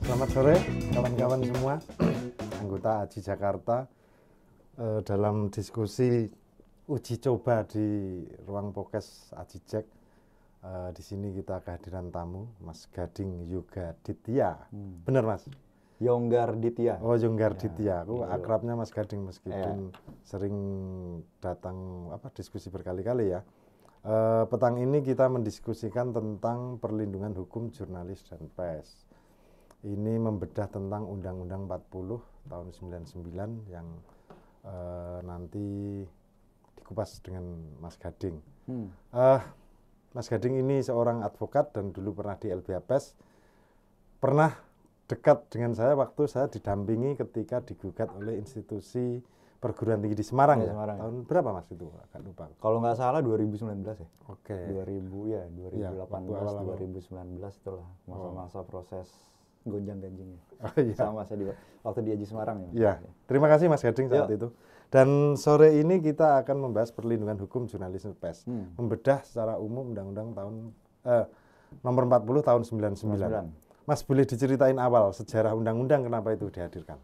Selamat sore kawan-kawan semua, anggota AJI Jakarta. Dalam diskusi uji coba di ruang Pokes AJI Jek, di sini kita kehadiran tamu Mas Gading Yoga Ditya. Bener Mas? Yonggar Ditya. Oh, Yonggar Ditya. Aku akrabnya Mas Gading meskipun sering datang diskusi berkali-kali ya. Petang ini kita mendiskusikan tentang perlindungan hukum jurnalis dan pers. Ini membedah tentang Undang-Undang 40 tahun 99 yang nanti dikupas dengan Mas Gading. Mas Gading ini seorang advokat dan dulu pernah di LBH Pers. Pernah dekat dengan saya waktu saya didampingi ketika digugat oleh institusi perguruan tinggi di Semarang ya. Semarang. Tahun berapa Mas itu? Agak lupa. Kalau nggak salah 2019 ya. Oke. 2018, 2019 itulah masa-masa proses gonjang-ganjingnya. Iya. Sama saya waktu di AJI Semarang ya. Iya. Terima kasih Mas Gading saat itu. Dan sore ini kita akan membahas perlindungan hukum jurnalisme pers. Membedah secara umum Undang-Undang nomor 40 tahun 99. Mas boleh diceritain awal sejarah undang-undang kenapa itu dihadirkan?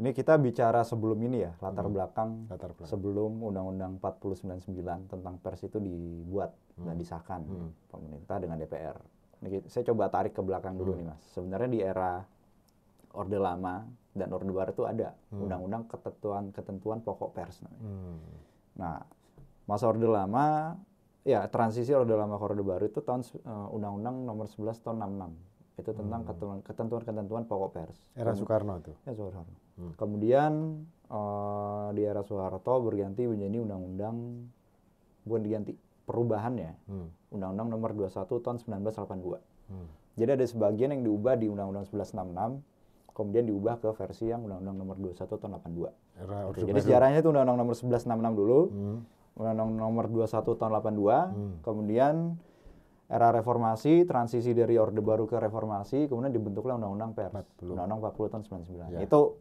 Ini kita bicara sebelum ini ya, latar belakang sebelum Undang-Undang 4099 tentang pers itu dibuat dan disahkan pemerintah dengan DPR. Ini saya coba tarik ke belakang dulu nih Mas. Sebenarnya di era Orde Lama dan Orde Baru itu ada Undang-Undang ketentuan pokok pers. Nah, masa Orde Lama, ya transisi Orde Lama ke Orde Baru itu tahun Undang-Undang nomor 11 tahun 66. Itu tentang ketentuan-ketentuan pokok pers. Era Soekarno itu? Ya, Soekarno. Kemudian di era Soeharto berganti menjadi undang-undang, bukan diganti, perubahan ya. Undang-undang nomor 21 tahun 1982. Jadi ada sebagian yang diubah di Undang-Undang 1166, kemudian diubah ke versi yang Undang-Undang nomor 21 tahun 82. Jadi sejarahnya itu Undang-Undang nomor 1166 dulu, Undang-Undang nomor 21 tahun 82, kemudian era reformasi, transisi dari Orde Baru ke reformasi, kemudian dibentuklah Undang-Undang Pers. Undang-Undang 40 tahun 99. Ya. Itu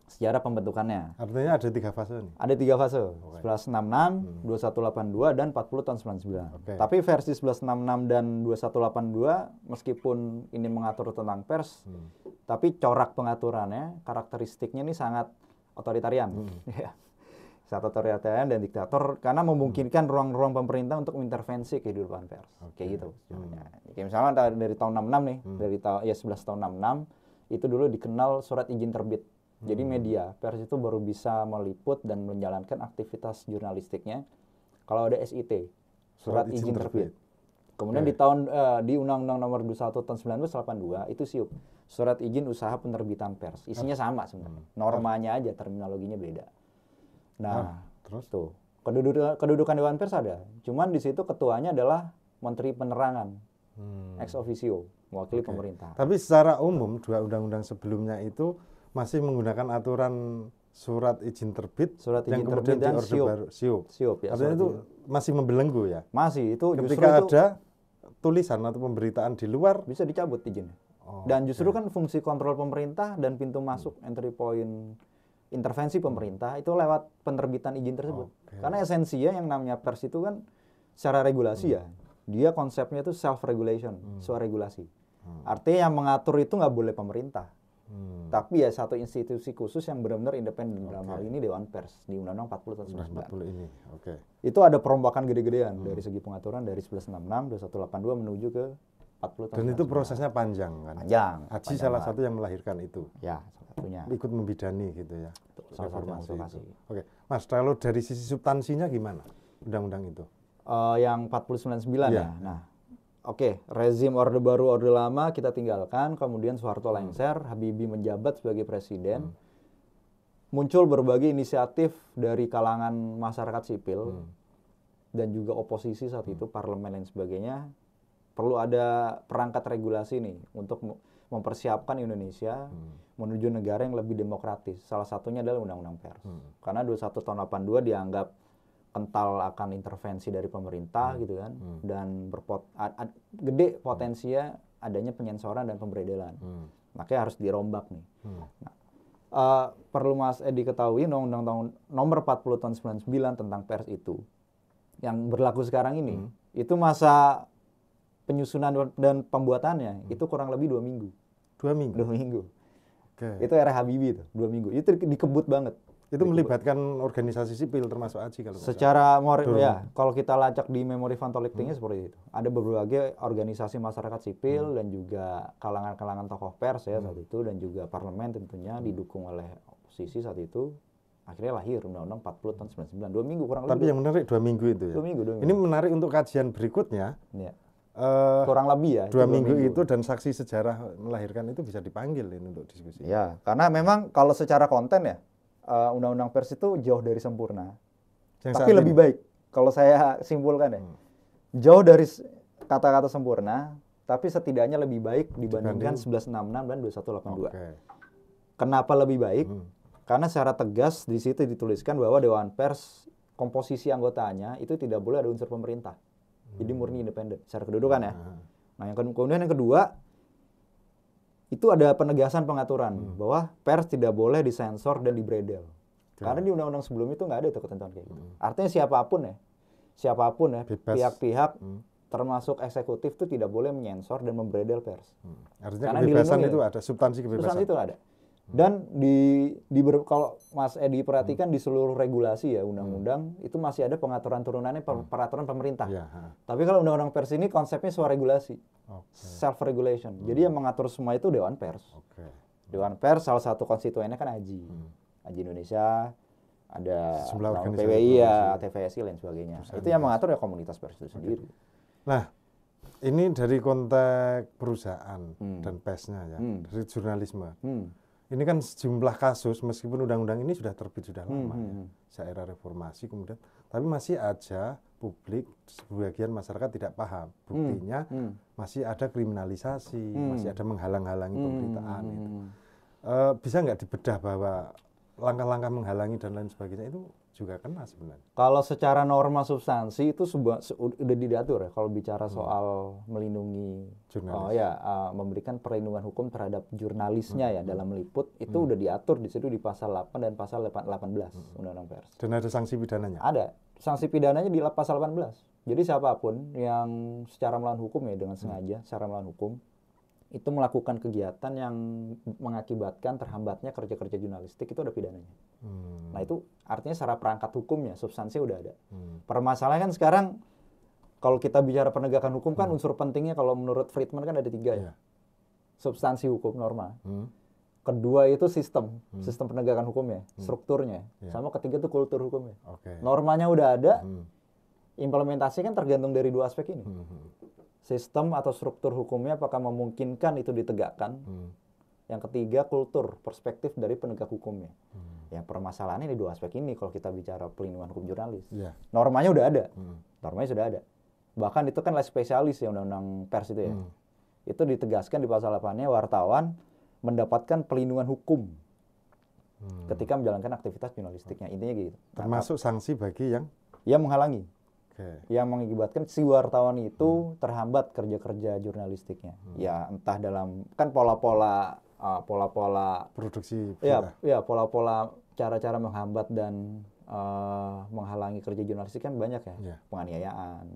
sejarah pembentukannya. Artinya ada 3 fase nih? Ada 3 fase. 1166, 2182, dan 40 tahun 99. Tapi versi 1166 dan 2182, meskipun ini mengatur tentang pers, tapi corak pengaturannya, karakteristiknya ini sangat otoritarian. Sangat otoritarian dan diktator, karena memungkinkan ruang-ruang pemerintah untuk mengintervensi kehidupan pers. Kayak gitu. Kayak misalnya dari tahun 66 nih, dari 11 tahun 66, itu dulu dikenal surat izin terbit. Jadi media, pers itu baru bisa meliput dan menjalankan aktivitas jurnalistiknya kalau ada SIT, surat izin terbit. Kemudian di Undang-Undang nomor 21 tahun 1982 itu SIUP, surat izin usaha penerbitan pers. Isinya sama sebenarnya. Normanya aja, terminologinya beda. Nah, terus tuh kedudukan Dewan Pers ada. Cuman di situ ketuanya adalah Menteri Penerangan, ex officio, mewakili pemerintah. Tapi secara umum 2 undang-undang sebelumnya itu masih menggunakan aturan surat izin terbit, yang kemudian di Orde Baru SIUP. Ya, artinya itu masih membelenggu ya? Masih, itu ketika ada tulisan atau pemberitaan di luar bisa dicabut izinnya. Dan justru kan fungsi kontrol pemerintah dan pintu masuk entry point intervensi pemerintah itu lewat penerbitan izin tersebut. Karena esensinya yang namanya pers itu kan secara regulasi ya, dia konsepnya itu self regulation, swaregulasi. Artinya yang mengatur itu nggak boleh pemerintah, tapi ya satu institusi khusus yang benar-benar independen. Dalam hal ini Dewan Pers di Undang-Undang 40 tahun 1999 ini. Itu ada perombakan gede-gedean dari segi pengaturan dari 1166, 2182 menuju ke 40 tahun. Dan itu prosesnya panjang kan? Panjang. AJI salah satu yang melahirkan itu. Ya, satunya. Ikut membidani gitu ya. Reformasi itu. Oke, Mas, kalau dari sisi substansinya gimana undang-undang itu? Yang 4099 ya. Nah, rezim Orde Baru, Orde Lama kita tinggalkan, kemudian Soeharto lengser, Habibie menjabat sebagai presiden. Muncul berbagai inisiatif dari kalangan masyarakat sipil dan juga oposisi saat itu, parlemen dan sebagainya. Perlu ada perangkat regulasi nih untuk mempersiapkan Indonesia menuju negara yang lebih demokratis. Salah satunya adalah Undang-Undang Pers. Karena 21 tahun 82 dianggap kental akan intervensi dari pemerintah gitu kan, dan gede potensinya adanya penyensoran dan pemberedelan. Makanya harus dirombak nih. Nah, perlu Mas Edi ketahui Undang-Undang nomor 40 tahun 99 tentang pers itu yang berlaku sekarang ini, itu masa penyusunan dan pembuatannya itu kurang lebih 2 minggu. 2 minggu. 2 minggu. Oke. Itu era Habibie itu, 2 minggu. Itu dikebut banget. Itu melibatkan organisasi sipil termasuk AJI kalau nggak salah. Secara ya, kalau kita lacak di memori Van Tollichtingnya seperti itu. Ada berbagai organisasi masyarakat sipil dan juga kalangan-kalangan tokoh pers ya saat itu, dan juga parlemen tentunya didukung oleh oposisi saat itu. Akhirnya lahir Undang-Undang 40 tahun 99. 2 minggu kurang lebih. Tapi yang menarik 2 minggu itu ya. 2 minggu. Ini menarik untuk kajian berikutnya. Ya. Kurang lebih ya. 2 minggu itu dan saksi sejarah melahirkan itu bisa dipanggil ini untuk diskusi. Ya, karena memang kalau secara konten ya, Undang-Undang Pers itu jauh dari sempurna. Tapi lebih baik. Kalau saya simpulkan ya, jauh dari kata-kata sempurna, tapi setidaknya lebih baik dibandingkan 1166 dan 2182. Okay. Kenapa lebih baik? Karena secara tegas di situ dituliskan bahwa Dewan Pers komposisi anggotanya itu tidak boleh ada unsur pemerintah. Jadi murni independen secara kedudukan ya. Nah, kemudian yang kedua itu ada penegasan pengaturan bahwa pers tidak boleh disensor dan dibredel. Karena di undang-undang sebelum itu nggak ada itu ketentuan kayak gitu. Artinya siapapun ya, pihak-pihak termasuk eksekutif itu tidak boleh menyensor dan membredel pers. Artinya kebebasan itu ada, substansi kebebasan. Substansi itu ada. Dan kalau Mas Edi perhatikan di seluruh regulasi ya undang-undang itu masih ada pengaturan turunannya peraturan pemerintah. Tapi kalau undang-undang pers ini konsepnya swaregulasi, self regulation. Jadi yang mengatur semua itu Dewan Pers. Dewan Pers salah satu konstituennya kan AJI, AJI Indonesia, ada PWI ya, TVSI dan sebagainya. Itu yang mengatur ya komunitas pers itu sendiri. Nah, ini dari konteks perusahaan dan persnya ya, dari jurnalisme. Ini kan sejumlah kasus, meskipun undang-undang ini sudah terbit sudah lama ya, seera reformasi kemudian, tapi masih aja publik, sebagian masyarakat tidak paham. Buktinya masih ada kriminalisasi, masih ada menghalang-halangi pemberitaan. Itu. Bisa nggak dibedah bahwa langkah-langkah menghalangi dan lain sebagainya itu juga kena sebenarnya? Kalau secara norma substansi itu udah diatur ya. Kalau bicara soal melindungi jurnalis, memberikan perlindungan hukum terhadap jurnalisnya ya dalam meliput itu udah diatur di situ di pasal 8 dan pasal 18 Undang-Undang Pers. Dan ada sanksi pidananya? Ada. Sanksi pidananya di pasal 18. Jadi siapapun yang secara melawan hukum ya dengan sengaja secara melawan hukum itu melakukan kegiatan yang mengakibatkan terhambatnya kerja-kerja jurnalistik itu ada pidananya. Nah itu artinya secara perangkat hukumnya, substansi udah ada. Permasalahan kan sekarang kalau kita bicara penegakan hukum kan unsur pentingnya kalau menurut Friedman kan ada 3 ya. Substansi hukum norma. Kedua itu sistem penegakan hukumnya, strukturnya. Sama ketiga itu kultur hukumnya. Normanya udah ada, implementasi kan tergantung dari 2 aspek ini. Sistem atau struktur hukumnya apakah memungkinkan itu ditegakkan. Yang ketiga kultur, perspektif dari penegak hukumnya. Yang permasalahannya di 2 aspek ini kalau kita bicara pelindungan hukum jurnalis. Normanya udah ada. Normanya sudah ada. Bahkan itu kan les spesialis ya undang-undang pers itu ya. Itu ditegaskan di pasal 8-nya wartawan mendapatkan pelindungan hukum ketika menjalankan aktivitas jurnalistiknya. Intinya gitu. Termasuk sanksi bagi yang menghalangi. Yang mengakibatkan si wartawan itu terhambat kerja-kerja jurnalistiknya. Ya entah dalam kan pola-pola produksi. Ya pola-pola cara-cara menghambat dan menghalangi kerja jurnalistik kan banyak ya. Penganiayaan,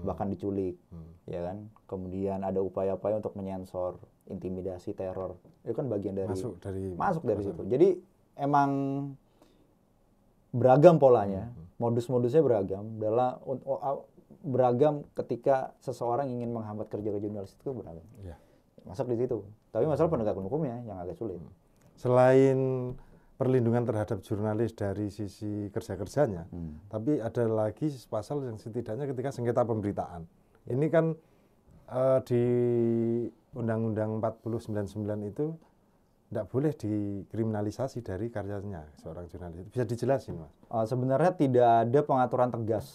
bahkan diculik, ya kan. Kemudian ada upaya-upaya untuk menyensor, intimidasi, teror. Itu kan bagian dari masuk dari situ. Jadi emang beragam polanya. Modus-modusnya beragam ketika seseorang ingin menghambat kerja jurnalis itu beragam. Masuk di situ. Tapi masalah penegakan hukumnya yang agak sulit. Selain perlindungan terhadap jurnalis dari sisi kerja-kerjanya, tapi ada lagi pasal yang setidaknya ketika sengketa pemberitaan. Ini kan di Undang-Undang 4099 itu tidak boleh dikriminalisasi dari karyanya seorang jurnalis. Bisa dijelasin, Mas? Sebenarnya tidak ada pengaturan tegas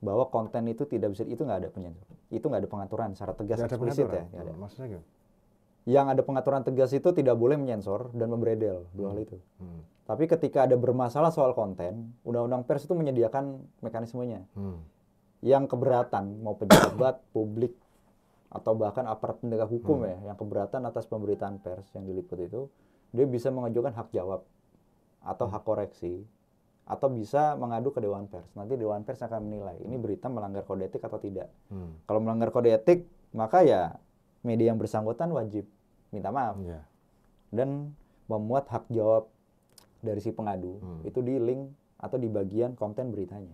bahwa konten itu tidak bisa, itu nggak ada penyensor. Itu nggak ada pengaturan secara tegas eksplisit ya. Maksudnya gimana? Yang ada pengaturan tegas itu tidak boleh menyensor dan membredel, 2 hal itu. Tapi ketika ada bermasalah soal konten, Undang-Undang Pers itu menyediakan mekanismenya. Yang keberatan, mau pejabat, publik, atau bahkan aparat penegak hukum ya, yang keberatan atas pemberitaan pers yang diliput itu, dia bisa mengajukan hak jawab atau hak koreksi, atau bisa mengadu ke Dewan Pers. Nanti Dewan Pers akan menilai ini berita melanggar kode etik atau tidak. Kalau melanggar kode etik, maka ya media yang bersangkutan wajib minta maaf Iya. dan memuat hak jawab dari si pengadu itu di link atau di bagian konten beritanya.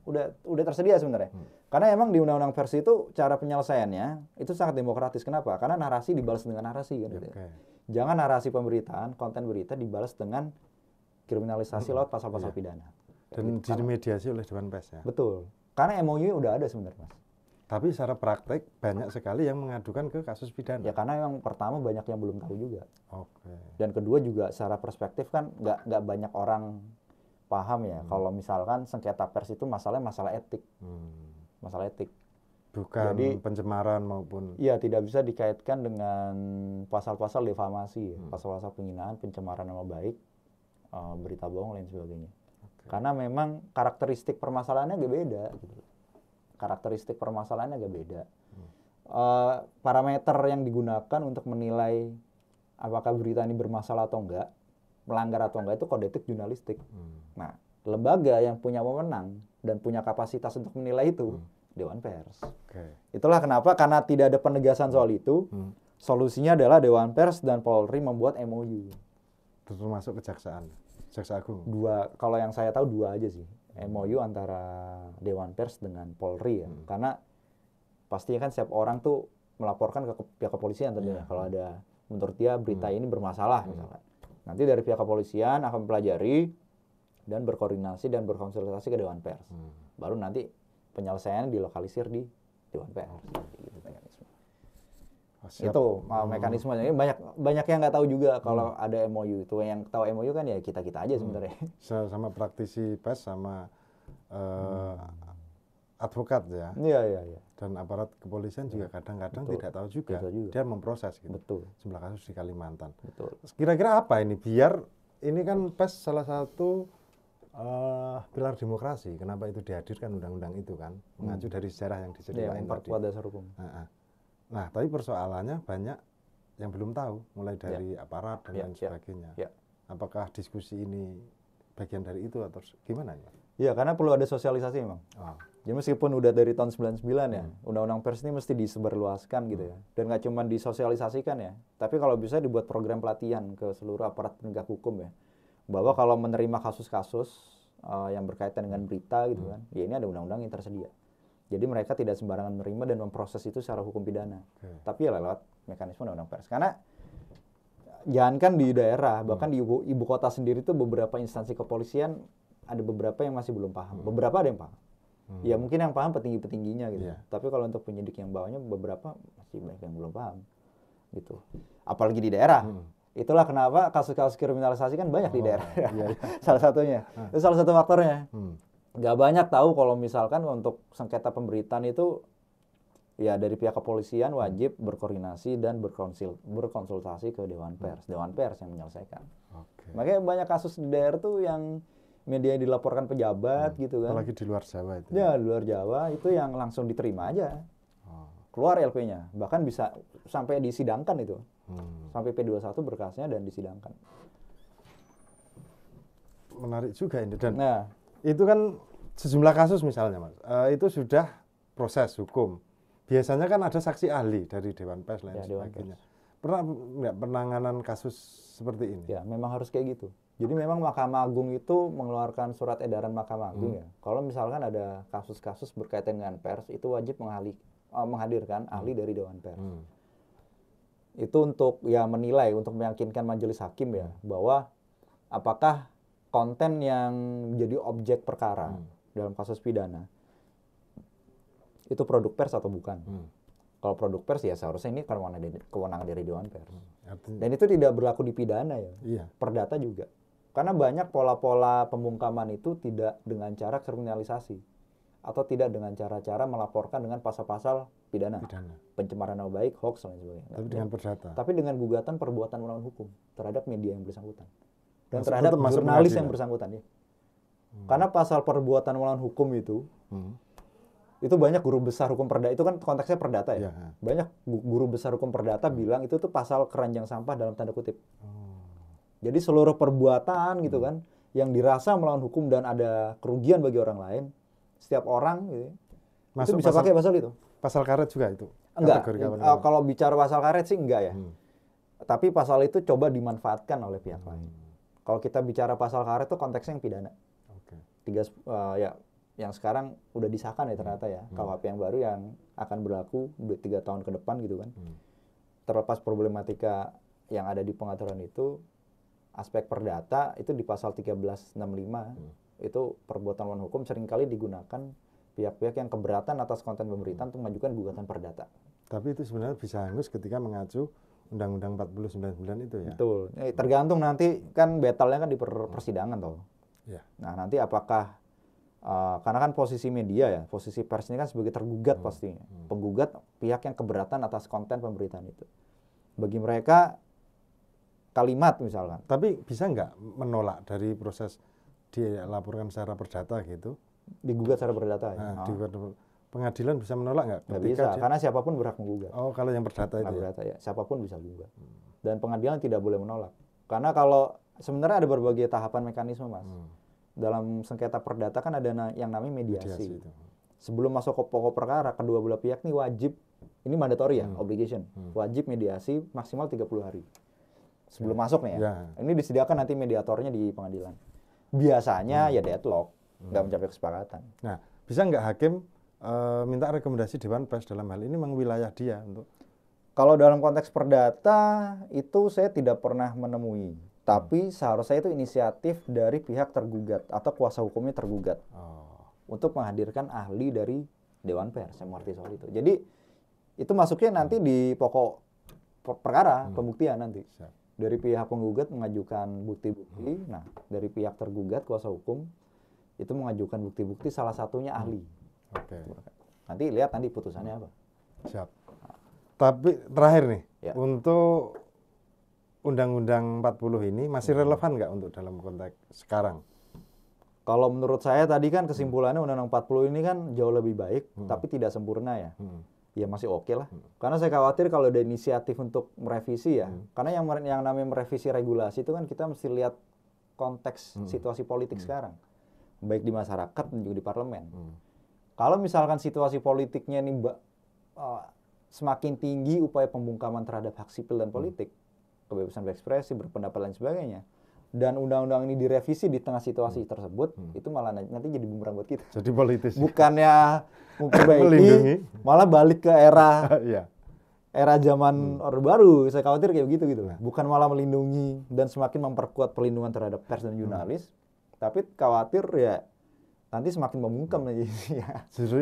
Udah tersedia sebenarnya. Karena emang di undang-undang pers itu cara penyelesaiannya itu sangat demokratis. Kenapa? Karena narasi dibalas dengan narasi kan gitu. Oke. Jangan narasi pemberitaan, konten berita dibalas dengan kriminalisasi lewat pasal-pasal Iya. pidana. Dan dimediasi oleh Dewan Pers ya. Betul. Karena MOU udah ada sebenarnya, Mas. Tapi secara praktek banyak sekali yang mengadukan ke kasus pidana. Ya karena yang pertama banyak yang belum tahu juga. Oke. Dan kedua juga secara perspektif kan nggak banyak orang paham ya kalau misalkan sengketa pers itu masalahnya masalah etik. Masalah etik. Bukan Jadi, pencemaran maupun Iya, tidak bisa dikaitkan dengan pasal-pasal defamasi, ya. Pasal-pasal penghinaan, pencemaran nama baik, berita bohong lain sebagainya. Karena memang karakteristik permasalahannya agak beda gitu. Karakteristik permasalahannya agak beda. Parameter yang digunakan untuk menilai apakah berita ini bermasalah atau enggak, melanggar atau enggak itu kode etik jurnalistik. Nah, lembaga yang punya wewenang dan punya kapasitas untuk menilai itu Dewan Pers. Oke. Itulah kenapa karena tidak ada penegasan soal itu, solusinya adalah Dewan Pers dan Polri membuat MOU. Termasuk kejaksaan, Jaksa Agung. Kalau yang saya tahu dua aja sih. MOU antara Dewan Pers dengan Polri ya. Karena pastinya kan setiap orang tuh melaporkan ke pihak kepolisian tentunya kalau ada menurut dia berita ini bermasalah misalkan. Nanti dari pihak kepolisian akan mempelajari dan berkoordinasi dan berkonsultasi ke Dewan Pers. Baru nanti penyelesaian dilokalisir di Dewan Pers. Gitu mekanisme. Itu mekanismenya. Ini banyak yang nggak tahu juga kalau ada MOU itu. Yang tahu MOU kan ya kita aja sebenarnya. Sama praktisi pers sama advokat ya. Iya. Dan aparat kepolisian juga kadang-kadang tidak tahu juga. Dia memproses gitu. Betul. Sejumlah kasus di Kalimantan. Betul. Kira-kira apa ini biar ini kan pers salah satu pilar demokrasi. Kenapa itu dihadirkan undang-undang itu kan? Mengacu dari sejarah yang diceritain tadi. Memperkuat dasar hukum. Nah, tapi persoalannya banyak yang belum tahu, mulai dari aparat dan lain sebagainya. Apakah diskusi ini bagian dari itu atau gimana ya? Iya, karena perlu ada sosialisasi memang. Jadi meskipun udah dari tahun 99 ya, undang-undang pers ini mesti disebarluaskan gitu ya. Dan nggak cuma disosialisasikan ya, tapi kalau bisa dibuat program pelatihan ke seluruh aparat penegak hukum ya. Bahwa kalau menerima kasus-kasus yang berkaitan dengan berita gitu kan, ya ini ada undang-undang yang tersedia. Jadi mereka tidak sembarangan menerima dan memproses itu secara hukum pidana. Tapi ya lewat mekanisme undang-undang pers. Karena jangankan di daerah, bahkan di ibu kota sendiri tuh beberapa instansi kepolisian ada beberapa yang masih belum paham. Beberapa ada yang paham. Ya mungkin yang paham petinggi-petingginya gitu. Tapi kalau untuk penyidik yang bawahnya beberapa masih banyak yang belum paham. Gitu. Apalagi di daerah. Itulah kenapa kasus-kasus kriminalisasi kan banyak di daerah. Salah satunya. Itu salah satu faktornya. Nggak banyak tahu kalau misalkan untuk sengketa pemberitaan itu ya dari pihak kepolisian wajib berkoordinasi dan berkonsultasi ke Dewan Pers. Dewan Pers yang menyelesaikan. Makanya banyak kasus di daerah tuh yang media dilaporkan pejabat gitu kan. Apalagi di luar Jawa itu. Ya, di luar Jawa itu yang langsung diterima aja. Keluar LP-nya. Bahkan bisa sampai disidangkan itu. Sampai P21 berkasnya dan disidangkan. Menarik juga ini. Dan itu kan sejumlah kasus misalnya Mas. Itu sudah proses hukum. Biasanya kan ada saksi ahli dari Dewan Pers lain sebagainya. Pernah nggak penanganan kasus seperti ini? Ya, memang harus kayak gitu. Jadi memang Mahkamah Agung itu mengeluarkan surat edaran Mahkamah Agung ya. Kalau misalkan ada kasus-kasus berkaitan dengan pers, itu wajib menghadirkan ahli dari Dewan Pers. Itu untuk ya menilai, untuk meyakinkan majelis hakim ya, bahwa apakah konten yang jadi objek perkara dalam kasus pidana itu produk pers atau bukan. Kalau produk pers ya seharusnya ini kewenangan dari Dewan Pers. Dan itu tidak berlaku di pidana ya. Perdata juga. Karena banyak pola-pola pembungkaman itu tidak dengan cara kriminalisasi atau tidak dengan cara-cara melaporkan dengan pasal-pasal pidana. Pencemaran nama baik, hoax dan sebagainya. Tapi dengan perdata. Tapi dengan gugatan perbuatan melawan hukum terhadap media yang bersangkutan dan terhadap jurnalis yang bersangkutan ya. Karena pasal perbuatan melawan hukum itu banyak guru besar hukum perdata, itu kan konteksnya perdata ya. Banyak guru besar hukum perdata bilang itu tuh pasal keranjang sampah dalam tanda kutip. Jadi seluruh perbuatan gitu kan yang dirasa melawan hukum dan ada kerugian bagi orang lain, setiap orang gitu, itu bisa pakai pasal itu. Pasal karet juga itu? Enggak. Kalau bicara pasal karet sih enggak ya. tapi pasal itu coba dimanfaatkan oleh pihak lain. Kalau kita bicara pasal karet itu konteksnya yang pidana. Ya, yang sekarang udah disahkan ya ternyata ya, KUHP yang baru yang akan berlaku 3 tahun ke depan gitu kan. Terlepas problematika yang ada di pengaturan itu, aspek perdata itu di pasal 1365 itu perbuatan melawan hukum seringkali digunakan pihak-pihak yang keberatan atas konten pemberitaan untuk mengajukan gugatan perdata. Tapi itu sebenarnya bisa hangus ketika mengacu Undang-Undang 4099 itu ya. Betul. Tergantung nanti kan battle-nya kan di persidangan toh. Ya. Nah nanti apakah karena kan posisi media ya, posisi pers ini kan sebagai tergugat pastinya. Penggugat pihak yang keberatan atas konten pemberitaan itu. Bagi mereka kalimat misalkan. Tapi bisa nggak menolak dari proses dilaporkan secara perdata gitu? Digugat secara perdata ya? Pengadilan bisa menolak nggak? Nggak bisa, karena siapapun berhak menggugat. Oh, kalau yang perdata itu perdata, ya? Siapapun bisa gugat. Dan pengadilan tidak boleh menolak. Karena kalau sebenarnya ada berbagai tahapan mekanisme, Mas. Dalam sengketa perdata kan ada yang namanya mediasi. Sebelum masuk ke pokok perkara, kedua belah pihak ini wajib, ini mandatory ya, obligation. Wajib mediasi maksimal 30 hari. Sebelum masuk nih ya. Ini disediakan nanti mediatornya di pengadilan. Biasanya ya deadlock, nggak mencapai kesepakatan. Nah, bisa nggak hakim minta rekomendasi Dewan Pers dalam hal ini memang wilayah dia untuk? Kalau dalam konteks perdata itu saya tidak pernah menemui. Tapi seharusnya itu inisiatif dari pihak tergugat atau kuasa hukumnya tergugat untuk menghadirkan ahli dari Dewan Pers. Saya mengerti soal itu. Jadi itu masuknya nanti di pokok perkara pembuktian nanti. Dari pihak penggugat mengajukan bukti-bukti. Nah, dari pihak tergugat kuasa hukum itu mengajukan bukti-bukti, salah satunya ahli. Nanti lihat nanti putusannya apa. Siap. Tapi terakhir nih, untuk Undang-Undang 40 ini masih relevan nggak untuk dalam konteks sekarang? Kalau menurut saya tadi kan kesimpulannya Undang-Undang 40 ini kan jauh lebih baik, tapi tidak sempurna ya. Ya masih oke lah. Karena saya khawatir kalau ada inisiatif untuk merevisi ya. Karena yang namanya merevisi regulasi itu kan kita mesti lihat konteks situasi politik sekarang. Baik di masyarakat dan juga di parlemen. Kalau misalkan situasi politiknya ini semakin tinggi upaya pembungkaman terhadap hak sipil dan politik, kebebasan berekspresi, berpendapat dan sebagainya, dan undang-undang ini direvisi di tengah situasi tersebut, itu malah nanti jadi bumerang buat kita. Jadi politis. Bukannya memperbaiki, malah balik ke era zaman Orde Baru. Saya khawatir kayak begitu gitu. Bukan malah melindungi dan semakin memperkuat perlindungan terhadap pers dan jurnalis, tapi khawatir ya nanti semakin membungkam aja.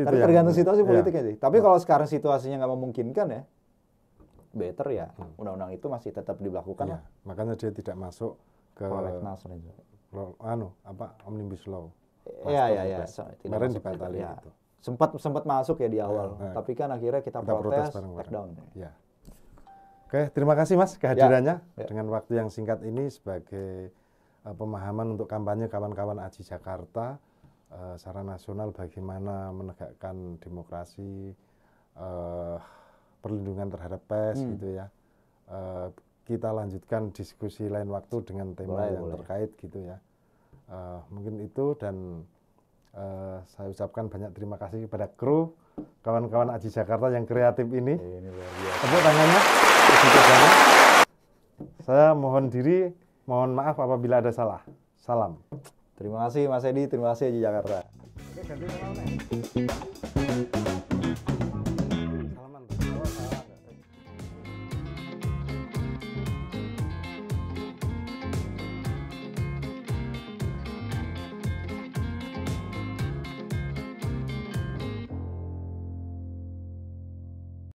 Tergantung situasi politiknya sih. Tapi kalau sekarang situasinya nggak memungkinkan ya, better ya undang-undang itu masih tetap diberlakukan lah. Makanya dia tidak masuk ke omnibus law. Iya. Kemarin dibatalkan itu. Sempat masuk ya di awal, tapi kan akhirnya kita protes take down. Ya. Oke, terima kasih Mas kehadirannya dengan waktu yang singkat ini sebagai pemahaman untuk kampanye kawan-kawan AJI Jakarta secara nasional bagaimana menegakkan demokrasi, perlindungan terhadap pers gitu ya. Kita lanjutkan diskusi lain waktu dengan tema yang terkait gitu ya. Mungkin itu, dan saya ucapkan banyak terima kasih kepada kru kawan-kawan AJI Jakarta yang kreatif ini. Tepuk tangannya. Saya mohon diri, mohon maaf apabila ada salah. Salam. Terima kasih Mas Edi, terima kasih AJI Jakarta. Oke, ganti